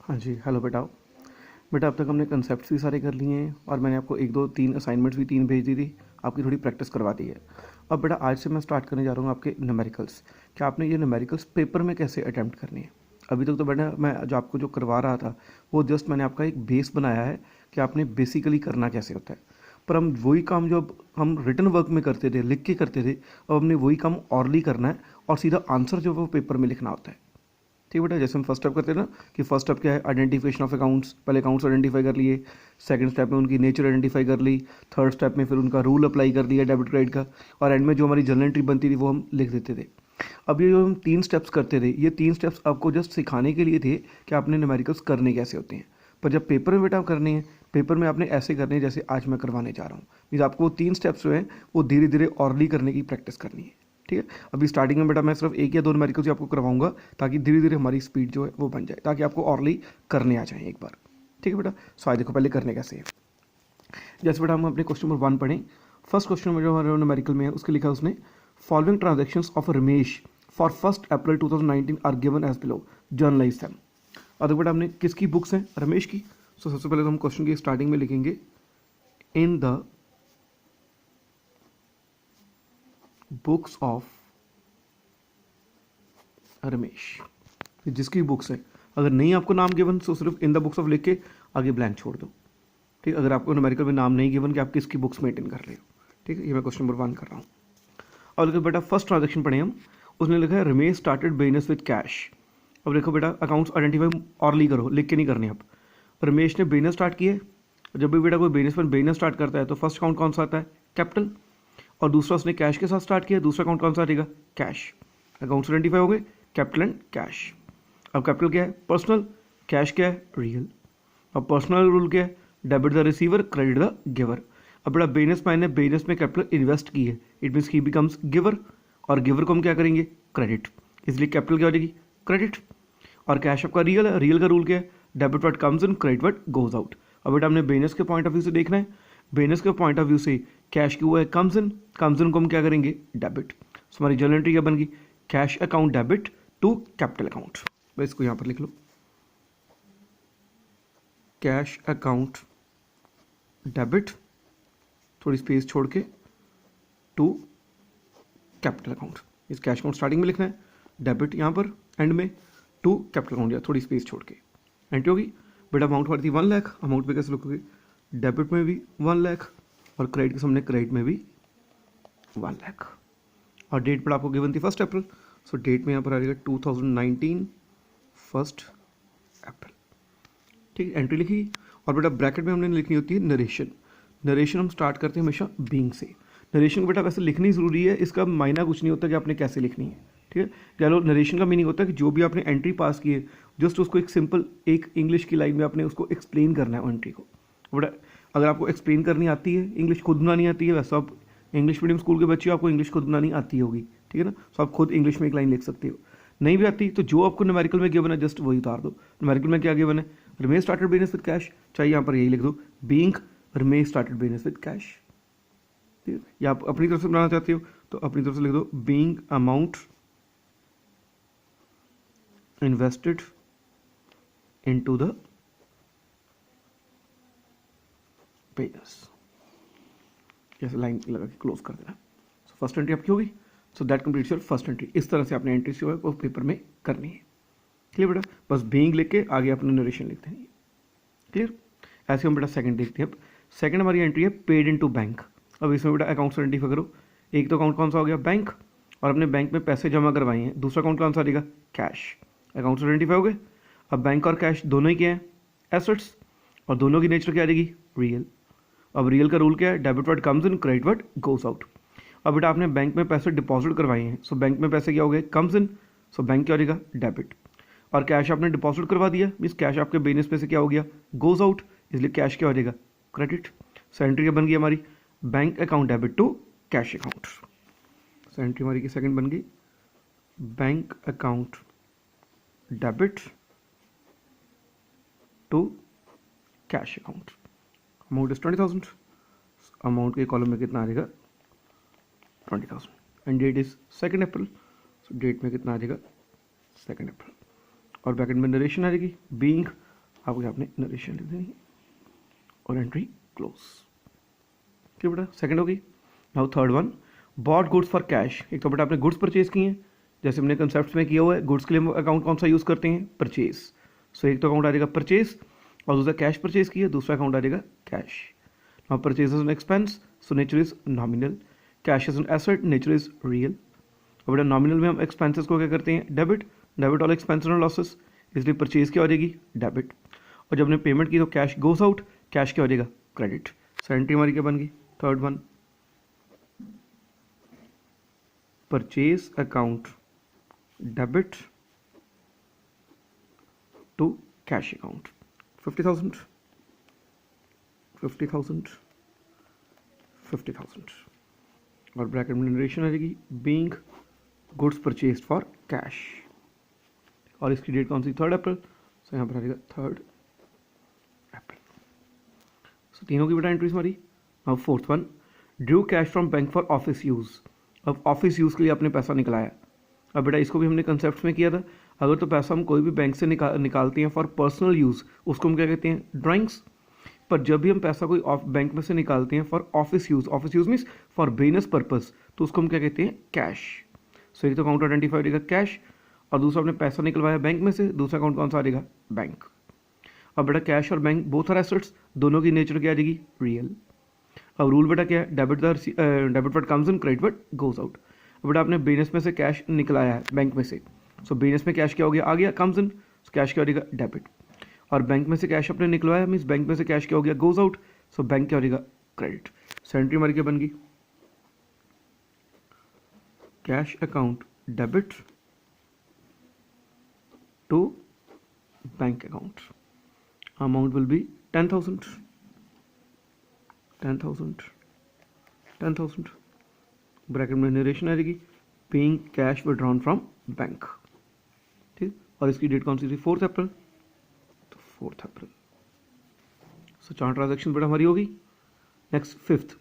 हाँ जी, हेलो बेटा। बेटा अब तक हमने कंसेप्ट्स भी सारे कर लिए हैं और मैंने आपको 1 2 3 असाइनमेंट्स भी 3 भेज दी थी। आपकी थोड़ी प्रैक्टिस करवा दी है। अब बेटा आज से मैं स्टार्ट करने जा रहा हूँ आपके न्यूमेरिकल्स। कि आपने ये न्यूमेरिकल्स पेपर में कैसे अटेम्प्ट करनी है। अभी तक तो बेटा मैं जो आपको जो करवा रहा था वो जस्ट मैंने आपका एक बेस बनाया है कि आपने बेसिकली करना कैसे होता है। पर हम वही काम जो अब हम रिटन वर्क में करते थे, लिख के करते थे, अब हमने वही काम ऑरली करना है और सीधा आंसर जो है वो पेपर में लिखना होता है। ठीक है बेटा, जैसे हम फर्स्ट स्टेप करते हैं ना कि फर्स्ट स्टेप क्या है, आइडेंटिफिकेशन ऑफ अकाउंट्स। पहले अकाउंट्स आइडेंटिफाई कर लिए, सेकंड स्टेप में उनकी नेचर आइडेंटिफाई कर ली, थर्ड स्टेप में फिर उनका रूल अप्लाई कर दिया डेबिट क्रेडिट का, और एंड में जो हमारी जर्नल एंट्री बनती थी वो हम लिख देते थे। अब ये जो हम 3 स्टेप्स करते थे, ये 3 स्टेप्स आपको जस्ट सिखाने के लिए थे कि आपने न्यूमेरिकल्स करने कैसे होते हैं। पर जब पेपर में बेटा करने हैं, पेपर में आपने ऐसे करने हैं जैसे आज मैं करवाने जा रहा हूँ। मीन्स आपको वो 3 स्टेप्स जो हैं वो धीरे धीरे ऑरली करने की प्रैक्टिस करनी है। ठीक है, अभी स्टार्टिंग में बेटा मैं सिर्फ 1 या 2 न्यूमेरिकल्स आपको करवाऊंगा ताकि धीरे धीरे हमारी स्पीड जो है वो बन जाए, ताकि आपको ऑरली करने आ जाए एक बार। ठीक है बेटा, सो आज देखो पहले करने कैसे है। जैसे बेटा हम अपने क्वेश्चन नंबर 1 पढ़ें। फर्स्ट क्वेश्चन में जो हमारे न्यूमेरिकल में है उसके लिखा है उसने, following transactions of Ramesh for 1 April 2019 are given as below, journalise them. और देखो बेटा हमने किसकी बुक्स हैं, रमेश की। सो सबसे पहले तो हम क्वेश्चन की स्टार्टिंग में लिखेंगे in the books of Ramesh, जिसकी बुक्स है। अगर नहीं आपको नाम गिवन तो सिर्फ इन द बुक्स ऑफ लिख के आगे ब्लैंक छोड़ दो। ठीक, अगर आपको न्यूमेरिकल में नाम नहीं गिवन कि आप किसकी बुक्स मेंटेन कर रहे हो। ठीक है, ये मैं क्वेश्चन नंबर 1 कर रहा हूँ। और देखो बेटा फर्स्ट ट्रांजेक्शन पढ़े हम, उसने लिखा है Ramesh started business with cash. अब देखो बेटा अकाउंट्स आइडेंटिफाई ऑरली करो, लिख के नहीं करने। आप रमेश ने बिजनेस स्टार्ट किया है। जब भी बेटा कोई बिजनेस स्टार्ट करता है तो फर्स्ट अकाउंट कौन सा आता है, कैपिटल। और दूसरा उसने कैश के साथ स्टार्ट किया, दूसरा अकाउंट कौन सा आएगा, कैश। अकाउंट्स आइडेंटिफाई हो गए, कैपिटल एंड कैश। अब कैपिटल क्या है, पर्सनल। कैश क्या है, रियल। अब पर्सनल रूल क्या है, debit the receiver, credit the giver. अब बड़ा बिजनेसमैन ने बिजनेस में कैपिटल इन्वेस्ट की है, it means he becomes giver. और गिवर को हम क्या करेंगे, क्रेडिट। इसलिए कैपिटल क्या हो जाएगी, क्रेडिट। और कैश आपका रियल है, रियल का रूल क्या है, debit word comes in, credit word goes out. अब बेटा हमने बिजनेस के पॉइंट ऑफ व्यू से देखना है। बिजनेस के पॉइंट ऑफ व्यू से कैश की हुआ है कम्स इन, कम्स इन को हम क्या करेंगे, डेबिट। सो हमारी जर्नल एंट्री क्या बन गई, cash account debit to capital account. बस इसको यहाँ पर लिख लो, कैश अकाउंट डेबिट, थोड़ी स्पेस छोड़ के, टू कैपिटल अकाउंट। इस कैश अकाउंट स्टार्टिंग में लिखना है, डेबिट यहाँ पर एंड में, टू कैपिटल अकाउंट, या थोड़ी स्पेस छोड़ के एंट्री होगी। बेटा अमाउंट हमारी थी 1 लाख, अमाउंट पे कैसे लिखोगे, डेबिट में भी 1 लाख और क्रेडिट के सामने क्रेडिट में भी 1 लाख। और डेट पर आपको गिवन थी 1 अप्रैल, सो डेट में यहाँ पर आ जाएगा 2019 1 अप्रैल। ठीक है, एंट्री लिखी। और बेटा ब्रैकेट में हमने लिखनी होती है नरेशन। नरेशन हम स्टार्ट करते हैं हमेशा बीइंग से। नरेशन को बेटा वैसे लिखनी ज़रूरी है, इसका मायना कुछ नहीं होता कि आपने कैसे लिखनी है। ठीक है, कह लो नरेशन का मीनिंग होता है कि जो भी आपने एंट्री पास की है जस्ट उसको एक सिंपल एक इंग्लिश की लाइन में आपने उसको एक्सप्लेन करना है एंट्री को। बेटा अगर आपको एक्सप्लेन करनी आती है, इंग्लिश खुद बनानी आती है, वैसे आप इंग्लिश मीडियम स्कूल के बच्चे हो, आपको इंग्लिश खुद बनानी आती होगी। ठीक है ना, सो आप खुद इंग्लिश में एक लाइन लिख सकते हो। नहीं भी आती तो जो आपको न्यूमेरिकल में गिवन है जस्ट वही उतार दो। न्यूमेरिकल में क्या गिवन है, Ramesh started business with cash, चाहिए यहाँ पर यही लिख दो, being Ramesh started business with cash. ठीक है, या आप अपनी तरफ से बनाना चाहते हो तो अपनी तरफ से लिख दो, being amount invested into the business, जैसे लाइन लगा के क्लोज कर देना। सो फर्स्ट एंट्री आपकी होगी, so that completes your first entry. इस तरह से आपने एंट्री जो है वो पेपर में करनी है। क्लियर बेटा, बस बीइंग लिख के आगे अपना नरेशन लिखते हैं। क्लियर, ऐसे हम बेटा सेकंड देखते हैं। अब सेकंड हमारी एंट्री है पेड इनटू बैंक। अब इसमें बेटा अकाउंट्स आइडेंटिफाई करो। एक तो अकाउंट कौन सा हो गया, बैंक, और अपने बैंक में पैसे जमा करवाए हैं। दूसरा अकाउंट कौन सा देगा, कैश। अकाउंट्स आइडेंटिफाई हो गए। अब बैंक और कैश दोनों ही क्या हैं, एसेट्स, और दोनों की नेचर क्या आ जाएगी, रियल। अब रियल का रूल क्या है, debit word comes in, credit word goes out. अब बेटा आपने बैंक में पैसे डिपॉजिट करवाए हैं, सो बैंक में पैसे क्या हो गए, कम्स इन, सो बैंक क्या हो जाएगा, डेबिट। और कैश आपने डिपॉजिट करवा दिया, मीन्स कैश आपके बिजनेस में से क्या हो गया, गोज आउट, इसलिए कैश क्या हो जाएगा, क्रेडिट। सो एंट्री क्या बन गई हमारी, bank account debit to cash account. So entry हमारी की सेकंड बन गई, bank account debit to cash account. Amount is 20,000, amount के कॉलम में कितना आ जाएगा, 20,000, and date is 2 April, so date में कितना आ जाएगा, 2 अप्रैल। और ब्रैकेट में नरेशन आ जाएगी, बीइंग आपको यहाँ अपने नरेशन लिख देनी है और एंट्री क्लोज। ठीक बेटा, सेकंड होगी। Now third one, bought goods for cash. एक तो बेटा आपने गुड्स परचेज किए हैं, जैसे हमने कंसेप्ट में किया हुआ है। गुड्स के लिए अकाउंट कौन सा यूज़ करते हैं? परचेज। सो एक तो अकाउंट आ जाएगा परचेज और दूसरा कैश परचेज किया, दूसरा अकाउंट आ जाएगा cash. Now purchase is an expense, so nature is nominal. Cash is an asset, nature is real. और बेटा नॉमिनल में हम एक्सपेंसेस को क्या करते हैं? Debit. Debit all expenses and losses, इसलिए परचेज क्या हो जाएगी? डेबिट। और जब हमने पेमेंट की तो कैश गोस आउट, कैश क्या हो जाएगा? क्रेडिट। सो एंट्री हमारी क्या बन गई? Third one, purchase account debit to cash account. 50,000 50,000 50,000 और ब्रैकेट में नरेशन आ जाएगी being goods purchase for cash. और इसकी डेट कौन सी? 3 अप्रैल। सो यहाँ पर आ जाएगा 3 अप्रैल। सो तीनों की बेटा एंट्रीज हमारी। अब fourth one, Drew cash from bank for office use. अब ऑफिस यूज़ के लिए आपने पैसा निकलाया। अब बेटा इसको भी हमने कंसेप्ट में किया था। अगर तो पैसा हम कोई भी बैंक से निकालते हैं फॉर पर्सनल यूज़, उसको हम क्या कहते हैं? ड्राइंग्स। पर जब भी हम पैसा कोई बैंक में से निकालते हैं for office use means for business purpose, तो उसको हम क्या कहते हैं? कैश। सो एक तो अकाउंट आइडेंटिफाई रहेगा कैश, और दूसरा आपने पैसा निकलवाया बैंक में से, दूसरा अकाउंट कौन सा आ जाएगा? बैंक। अब बेटा कैश और बैंक बोथ आर एसेट्स, दोनों की नेचर क्या आ जाएगी? रियल। अब रूल बेटा क्या है? Debit what comes in, credit what goes out. बेटा आपने बिजनेस में से कैश निकलाया है बैंक में से, सो बिजनेस में कैश क्या हो गया? आ गया, कम्स इन, कैश क्या हो जाएगा? डेबिट। और बैंक में से कैश आपने निकलवाया मीन्स बैंक में से कैश क्या हो गया? गोज आउट, सो बैंक क्या हो जाएगा? क्रेडिट। सो एंट्री हमारी क्या बन गई? Cash account debit to bank account. Amount will be 10,000 10,000 10,000। Bracket में नरेशन आ जाएगी paying cash withdrawn from bank. ठीक, और इसकी डेट कौन सी थी? 4 अप्रैल। तो 4 अप्रैल। सो 4 ट्रांजेक्शन बेटा हमारी होगी। Next fifth,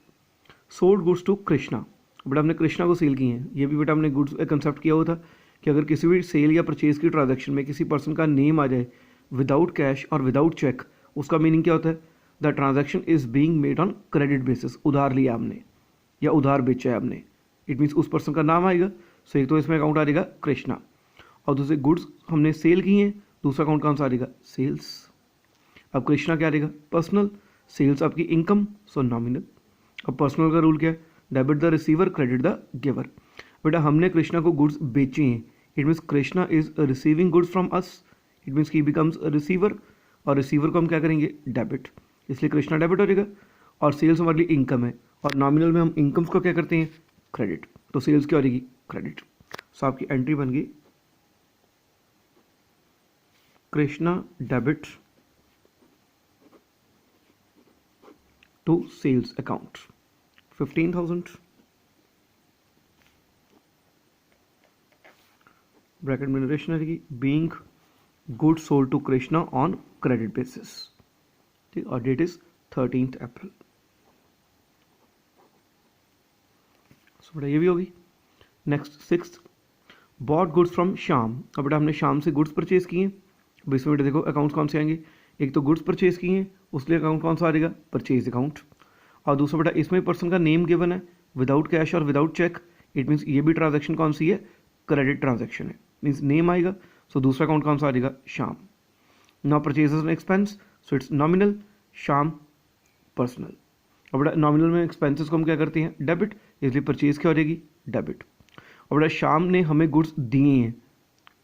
sold goods to Krishna. बेटा हमने कृष्णा को सेल किए हैं। ये भी बेटा हमने गुड्स कंसेप्ट किया हुआ था कि अगर किसी भी सेल या परचेज की ट्रांजेक्शन में किसी पर्सन का नेम आ जाए विदाउट कैश और विदाउट चेक, उसका मीनिंग क्या होता है? The transaction is being made on credit basis. उधार लिया हमने या उधार बेचा है हमने, इट मीन्स उस पर्सन का नाम आएगा। सो एक तो इसमें अकाउंट आ जाएगा कृष्णा, और दूसरे गुड्स हमने सेल किए हैं, दूसरा अकाउंट कौन सा आ जाएगा? सेल्स। अब कृष्णा क्या आ जाएगा? पर्सनल। सेल्स आपकी इनकम, सो नॉमिनल। अब पर्सनल का रूल क्या है? Debit the receiver, credit the giver. बेटा हमने कृष्णा को गुड्स बेचे हैं, it means Krishna is receiving goods from us, it means he becomes receiver, और रिसीवर को हम क्या करेंगे? डेबिट, इसलिए कृष्णा डेबिट हो जाएगा। और सेल्स हमारे लिए इनकम है, और नॉमिनल में हम इनकम्स को क्या करते हैं? क्रेडिट, तो सेल्स क्या हो जाएगी? क्रेडिट। सो आपकी एंट्री बन गई Krishna debit to sales account 15,000। Bracket में नरेशन आ जाएगी being good sold to Krishna on credit basis. ठीक, और डेट इज 13 अप्रैल। सो बेटा ये भी होगी। Next sixth, bought goods from Shyam. अब बेटा हमने श्याम से गुड्स परचेज किए। अब इसमें बेटा देखो अकाउंट्स कौन से आएंगे? एक तो गुड्स परचेज किए हैं, उसके लिए अकाउंट कौन सा आ जाएगा? Purchase account. और दूसरा बेटा इसमें पर्सन का नेम गिवन है विदाउट कैश और विदाउट चेक, इट मीन्स ये भी ट्रांजैक्शन कौन सी है? क्रेडिट ट्रांजैक्शन है, मीन्स नेम आएगा। सो दूसरा अकाउंट कौन सा आ जाएगा? Shyam. Now purchase an expense, so it's nominal, Shyam personal. और बेटा नॉमिनल में एक्सपेंसेस को हम क्या करते हैं? डेबिट, इसलिए परचेज क्या हो जाएगी? डेबिट। और बेटा श्याम ने हमें गुड्स दिए हैं,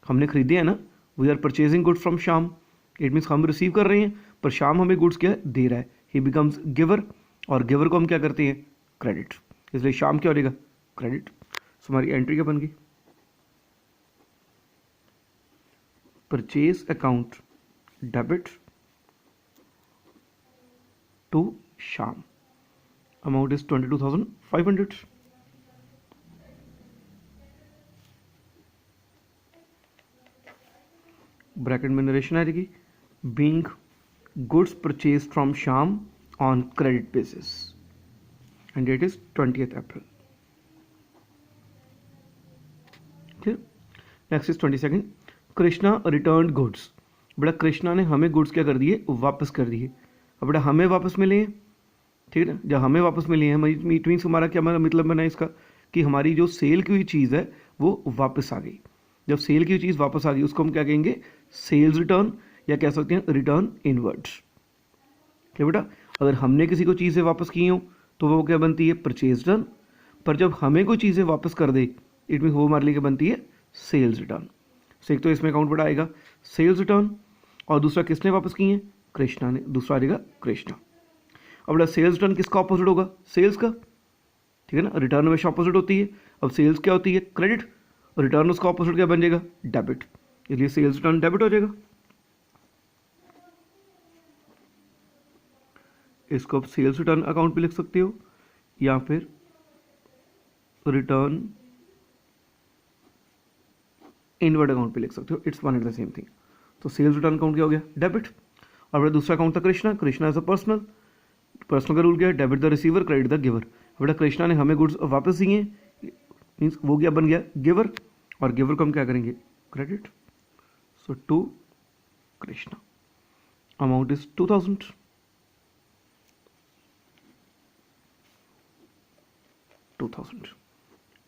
हमने खरीदे हैं ना, we are purchasing goods from Shyam, it means हम रिसीव कर रहे हैं, पर श्याम हमें गुड्स क्या दे रहा है? ही बिकम्स गिवर, और गिवर को हम क्या करते हैं? क्रेडिट, इसलिए श्याम क्या हो जाएगा? क्रेडिट। सो हमारी एंट्री क्या बन गई? Purchase account debit to Shyam, amount is 22,500। Bracket में नरेशन आ जाएगी being goods purchase from Shyam on credit basis, and date is 20 April. ठीक, next is 22nd, Krishna return goods. बेटा कृष्णा ने हमें गुड्स क्या कर दिए, वापस कर दिए। अब बेटा हमें वापस मिले हैं, ठीक है ना, जब हमें वापस मिली है इट मीन्स हमारा क्या मतलब बना इसका कि हमारी जो सेल की हुई चीज़ है वो वापस आ गई। जब सेल की हुई चीज़ वापस आ गई उसको हम क्या कहेंगे, सेल्स रिटर्न, या कह सकते हैं रिटर्न इनवर्ड्स। ठीक बेटा, अगर हमने किसी को चीज़ें वापस की हो तो वो क्या बनती है, परचेज रिटर्न। पर जब हमें कोई चीज़ें वापस कर दे इट मीन वो हमारे लिए क्या बनती है, सेल्स रिटर्न। सो एक तो इसमें अकाउंट बड़ा आएगा सेल्स रिटर्न, और दूसरा किसने वापस की है, कृष्णा ने, दूसरा आएगा कृष्णा। अब बेटा सेल्स रिटर्न किसका ऑपोजिट होगा, सेल्स का, ठीक है ना, रिटर्न हमेशा ऑपोजिट होती है। अब सेल्स क्या होती है, क्रेडिट, रिटर्न उसका ऑपोजिट क्या बन जाएगा, डेबिट, इसलिए सेल्स रिटर्न डेबिट हो जाएगा। इसको आप सेल्स रिटर्न अकाउंट भी लिख सकते हो या फिर रिटर्न इनवर्ड अकाउंट पे लिख सकते हो, it's one and the same thing. तो सेल्स रिटर्न अकाउंट क्या हो गया, डेबिट। और दूसरा अकाउंट था Krishna, Krishna as a personal, personal का रूल क्या है, debit the receiver credit the giver. बेटा कृष्णा ने हमें गुड्स वापस दिए, मीन्स वो क्या बन गया, गिवर, और गिवर को हम क्या करेंगे, credit. So to Krishna, amount is 2000,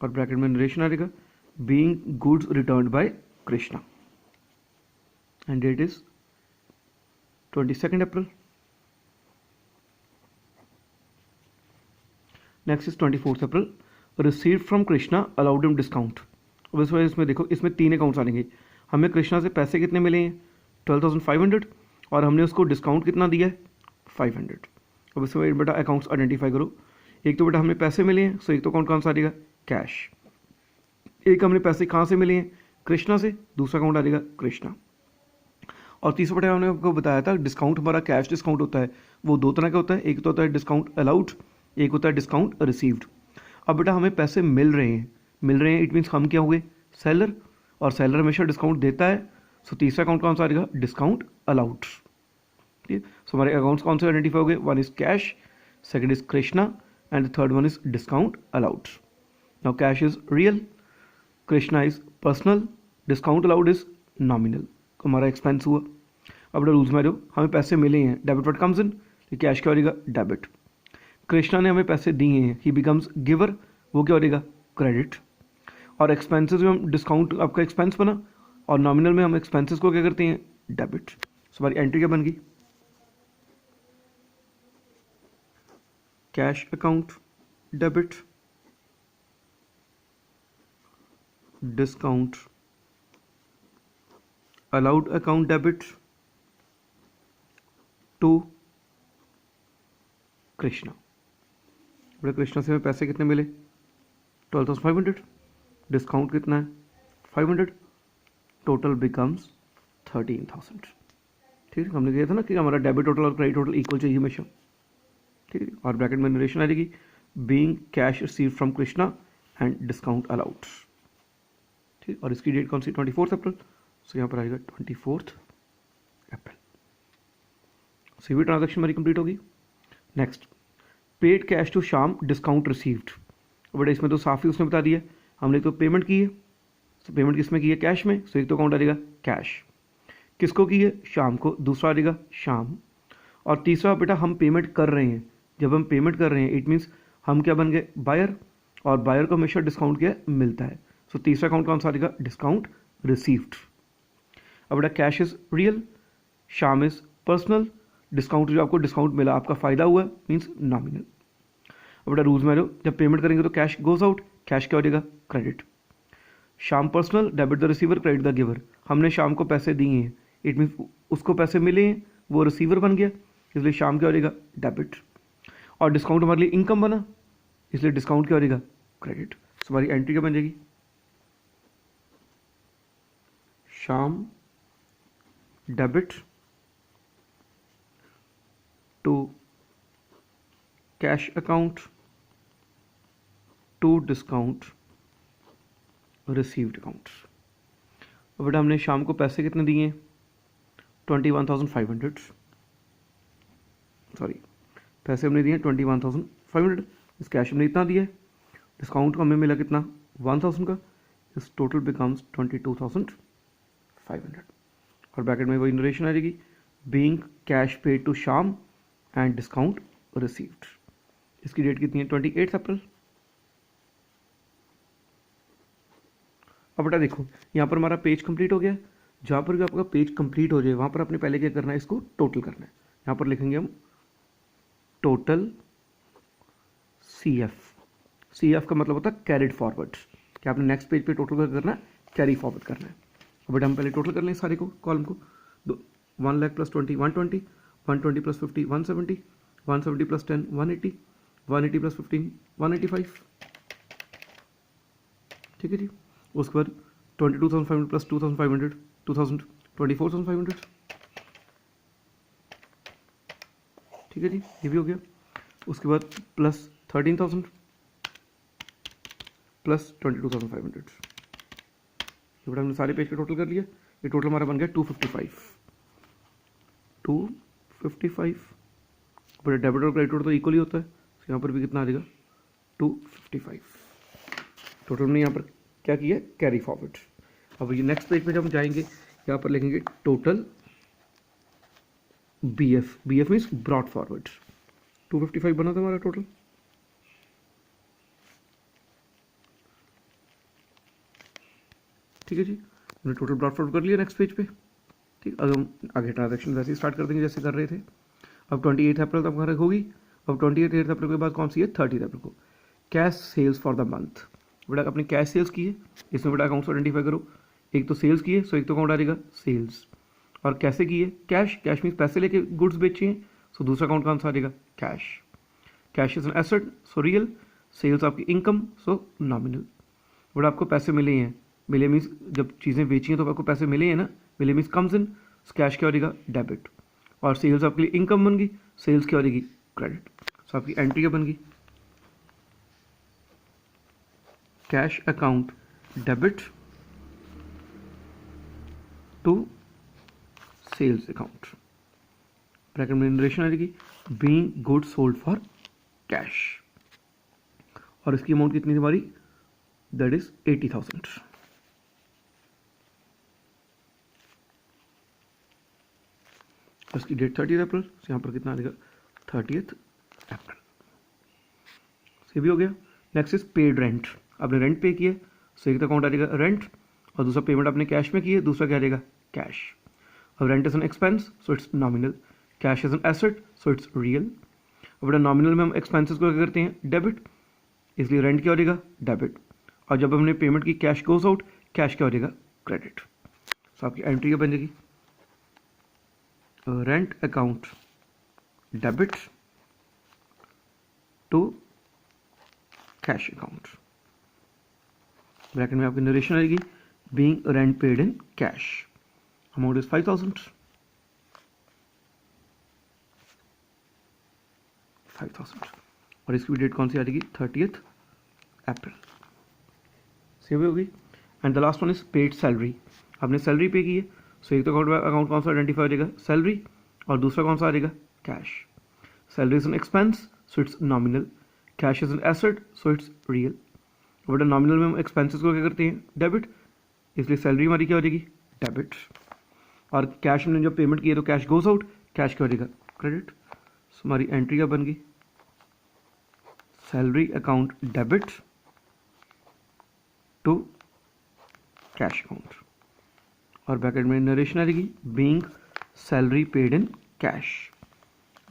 और ब्रैकेट में नरेशन आ जाएगा, being goods returned by Krishna, and date is 22 April. Next is 24 April, receive from Krishna allowed him discount. अब इस वजह इसमें देखो, इसमें 3 अकाउंट्स आएंगे। हमें कृष्णा से पैसे कितने मिले हैं, 12,500, और हमने उसको डिस्काउंट कितना दिया है, 500। अब इसमें बेटा अकाउंट्स आइडेंटिफाई करो। एक तो बेटा हमें पैसे मिले हैं, सो एक तो अकाउंट कौन सा आ जाएगा, कैश। एक हमने पैसे कहाँ से मिले हैं, कृष्णा से, दूसरा अकाउंट आ जाएगा कृष्णा। और तीसरा बेटा हमने आपको बताया था डिस्काउंट हमारा कैश डिस्काउंट होता है, वो 2 तरह का होता है, एक तो होता है डिस्काउंट अलाउड, एक होता है डिस्काउंट रिसीव्ड। अब बेटा हमें पैसे मिल रहे हैं, इट मीन्स हम क्या हुए, सेलर, और सेलर हमेशा डिस्काउंट देता है। सो तीसरा अकाउंट कौन सा आ जाएगा, डिस्काउंट अलाउड। ठीक, सो हमारे अकाउंट्स कौन से आइडेंटिफाई हो गए, one is cash, second is Krishna, and the third one is discount allowed. Now cash is real, Krishna is personal, discount allowed is nominal. हमारा एक्सपेंस हुआ। अब रूल्स में जो हमें पैसे मिले हैं, debit what comes in, cash क्या हो जाएगा, डेबिट। कृष्णा ने हमें पैसे दिए हैं, ही बिकम्स गिवर, वो क्या हो जाएगा, क्रेडिट। और एक्सपेंसेस में हम डिस्काउंट आपका एक्सपेंस बना, और नॉमिनल में हम एक्सपेंसेस को क्या करते हैं, डेबिट। सो हमारी एंट्री क्या बन गई, cash account debit, discount allowed account debit to Krishna. बड़े कृष्णा से हमें पैसे कितने मिले, 12,500, डिस्काउंट कितना है, 500, टोटल बिकम्स 13,000। ठीक है, हमने कहा था ना कि हमारा डेबिट टोटल और क्रेडिट टोटल इक्वल चाहिए हमेशा। ठीक है, और ब्रैकेट में नरेशन आ जाएगी, being cash receive from Krishna and discount allowed. ठीक, और इसकी डेट कौन सी, 24 अप्रैल। सो यहाँ पर आएगा 24 अप्रैल। सीवी ट्रांजैक्शन हमारी कंप्लीट होगी। Next, paid cash to Shyam, discount received. But इसमें तो साफ ही उसने बता दिया, हमने तो पेमेंट की है। सो पेमेंट किस में की है, कैश में। सो एक तो अकाउंट आ जाएगा कैश, किसको की है, शाम को, दूसरा आ जाएगा शाम, और तीसरा बेटा हम पेमेंट कर रहे हैं। जब हम पेमेंट कर रहे हैं इट मीन्स हम क्या बन गए, बायर, और बायर को हमेशा डिस्काउंट क्या मिलता है। सो तीसरा अकाउंट कौन सा आ जाएगा, डिस्काउंट रिसीव्ड। अब बेटा कैश इज रियल, शाम इज पर्सनल, डिस्काउंट जो आपको डिस्काउंट मिला, आपका फायदा हुआ, मीन्स नॉमिनल। अब बेटा रूल्स में जब पेमेंट करेंगे तो कैश गोज आउट, कैश क्या हो जाएगा, क्रेडिट। शाम personal, debit the receiver credit the giver. हमने शाम को पैसे दिए हैं, इट मीन्स उसको पैसे मिले हैं, वो रिसीवर बन गया, इसलिए शाम क्या हो जाएगा, डेबिट। और डिस्काउंट हमारे लिए इनकम बना, इसलिए डिस्काउंट क्या हो जाएगा, क्रेडिट। सो हमारी एंट्री क्या बन जाएगी, Shyam debit to cash account to discount received account. अब बेटा हमने शाम को पैसे कितने दिए, 21,500, सॉरी पैसे हमने दिए 21,500, इस कैश हमने इतना दिया है, डिस्काउंट को हमें मिला कितना, 1,000 का, इस टोटल बिकम्स 22,500। और और ब्रैकेट में वही नरेशन आ जाएगी, being cash paid to Shyam and discount received. इसकी डेट कितनी है, 28 अप्रैल। अब बेटा देखो यहाँ पर हमारा पेज कंप्लीट हो गया। जहाँ पर भी आपका पेज कंप्लीट हो जाए वहाँ पर अपने पहले क्या करना है, इसको टोटल करना है। यहाँ पर लिखेंगे हम टोटल CF। CF का मतलब होता है कैरिड फॉरवर्ड, कि आपने नेक्स्ट पेज पे टोटल करना है, कैरी फॉरवर्ड करना है। अब बेटा हम पहले टोटल कर लें सारे को, कॉलम को। 1 lakh plus 20 120, 120 plus 50 170, 170 plus 10 180, 180 plus 15 185। ठीक है जी। उसके बाद 22,500 प्लस 2,500 2000 24,500। ठीक है जी, ये भी हो गया। उसके बाद प्लस 13,000 प्लस 22,500। ये बेटा हमने सारे पेज का टोटल कर लिया। ये टोटल हमारा बन गया 255। बेटा डेबिट और क्रेडिट तो इक्वली होता है, तो यहाँ पर भी कितना आ जाएगा 255। टोटल हमने यहाँ पर क्या किया, कैरी फॉरवर्ड। अब ये नेक्स्ट पेज पे जब हम जाएंगे यहाँ पर लिखेंगे total BF। BF means brought forward. 255 बना था हमारा टोटल। ठीक है जी, हमने टोटल ब्रॉट फॉरवर्ड कर लिया नेक्स्ट पेज पे। ठीक, अब हम आगे ट्रांजेक्शन वैसे ही स्टार्ट कर देंगे जैसे कर रहे थे। अब 28 अप्रैल तक हमारे होगी। अब 28 अप्रैल के बाद कौन सी है, 30 अप्रैल को cash sales for the month. बेटा अपनी कैश सेल्स की है, इसमें बेटा अकाउंट आइडेंटिफाई करो। एक तो सेल्स की है, सो एक तो अकाउंट आ जाएगा सेल्स। और कैसे की है, कैश। कैश मीन्स पैसे लेके गुड्स बेचे हैं, सो दूसरा अकाउंट कौन सा आ जाएगा, cash. Cash is an asset, so real. Sales आपकी इनकम, सो नॉमिनल। बेटा आपको पैसे मिले हैं, मिले मीन्स जब चीज़ें बेची हैं तो आपको पैसे मिले हैं ना, मिले मीन्स कम्स इन, कैश क्या हो जाएगा, डेबिट। और सेल्स आपके लिए इनकम बन गई, सेल्स क्या हो जाएगी, क्रेडिट। सो आपकी एंट्री क्या बन गई, cash account debit to sales account. Bracket में नरेशन आ जाएगी, being good sold for cash. और इसकी अमाउंट कितनी थी हमारी, दैट इज 80,000। इसकी डेट 30 अप्रैल, यहाँ पर कितना आ जाएगा 30 अप्रैल। ये भी हो गया। Next is paid rent. आपने रेंट पे किया, सो एक तो अकाउंट आ जाएगा रेंट, और दूसरा पेमेंट आपने कैश में की है, दूसरा क्या आ जाएगा, कैश। अब rent is an expense, so it's nominal. Cash is an asset, so it's real. अब बेटा नॉमिनल में हम एक्सपेंसेस को क्या करते हैं, डेबिट, इसलिए रेंट क्या हो जाएगा, डेबिट। और जब हमने पेमेंट की, कैश गोज आउट, कैश क्या हो जाएगा, क्रेडिट। सो आपकी एंट्री क्या बन जाएगी, rent account debit to cash account. Bracket में आपकी नरेशन आएगी, being rent paid in cash. Amount is 5,000। 5,000। और इसकी डेट कौन सी आ जाएगी, 30 अप्रैल। सेव होगी। And the last one is paid salary. आपने सैलरी पे की है, सो एक तो अकाउंट कौन सा आइडेंटिफाई हो जाएगा, सैलरी, और दूसरा कौन सा आ जाएगा, cash. Salary is an expense, so it's nominal. Cash is an asset, so it's real. बेटा नॉमिनल में हम एक्सपेंसेस को क्या करते हैं, डेबिट, इसलिए सैलरी हमारी क्या हो जाएगी, डेबिट। और कैश हमने जब पेमेंट की है तो कैश गोज आउट, कैश क्या हो जाएगा, क्रेडिट। सो हमारी एंट्री क्या बन गई, salary account debit to cash account. और ब्रैकेट में नरेशन आ जाएगी, being salary paid in cash.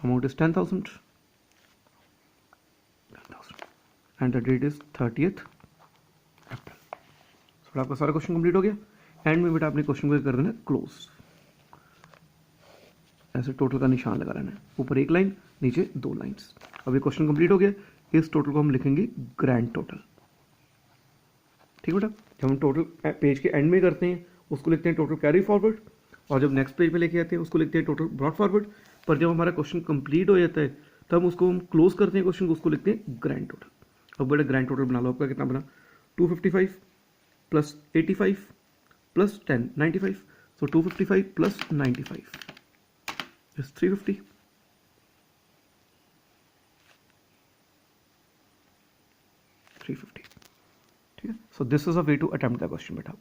Amount is 10,000 and the date is 30 April. तो आपका सारा क्वेश्चन कंप्लीट हो गया। एंड में बेटा आपने क्वेश्चन को कर देना क्लोज, ऐसे टोटल का निशान लगा रहना है, ऊपर एक लाइन, नीचे 2 लाइंस। अब ये क्वेश्चन कंप्लीट हो गया। इस टोटल को हम लिखेंगे ग्रैंड टोटल। ठीक बेटा, जब हम टोटल पेज के एंड में करते हैं उसको लिखते हैं टोटल कैरी फॉरवर्ड, और जब नेक्स्ट पेज पे लेके आते हैं उसको लिखते हैं टोटल ब्रॉट फॉरवर्ड। पर जब हमारा क्वेश्चन कंप्लीट हो जाता है तब उसको हम क्लोज करते हैं क्वेश्चन को, उसको लिखते हैं ग्रैंड टोटल। अब बेटा ग्रैंड टोटल बना लो, आपका कितना बना, 255 plus 85 plus 10 95। So 255 plus 95 is 350। ठीक है, so this is a way to attempt the question बेटा।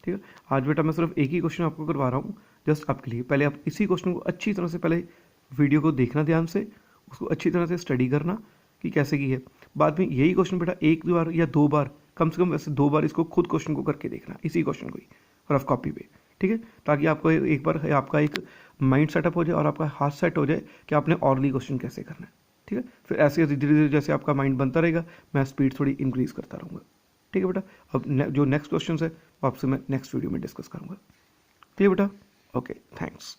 ठीक है, आज बेटा मैं सिर्फ एक ही क्वेश्चन आपको करवा रहा हूँ, जस्ट आपके लिए। पहले आप इसी क्वेश्चन को अच्छी तरह से पहले वीडियो को देखना ध्यान से, उसको अच्छी तरह से स्टडी करना कि कैसे की है। बाद में यही क्वेश्चन बेटा एक बार या 2 बार, कम से कम वैसे 2 बार इसको खुद क्वेश्चन को करके देखना, इसी क्वेश्चन को ही रफ कॉपी पे, ठीक है, ताकि आपको एक बार आपका एक माइंड सेटअप हो जाए और आपका हाथ सेट हो जाए कि आपने ऑरली क्वेश्चन कैसे करना है, ठीक है। फिर ऐसे धीरे धीरे जैसे आपका माइंड बनता रहेगा, मैं स्पीड थोड़ी इंक्रीज़ करता रहूँगा, ठीक है बेटा। अब जो नेक्स्ट क्वेश्चन है वो आपसे मैं नेक्स्ट वीडियो में डिस्कस करूँगा, ठीक है बेटा। Okay, thanks.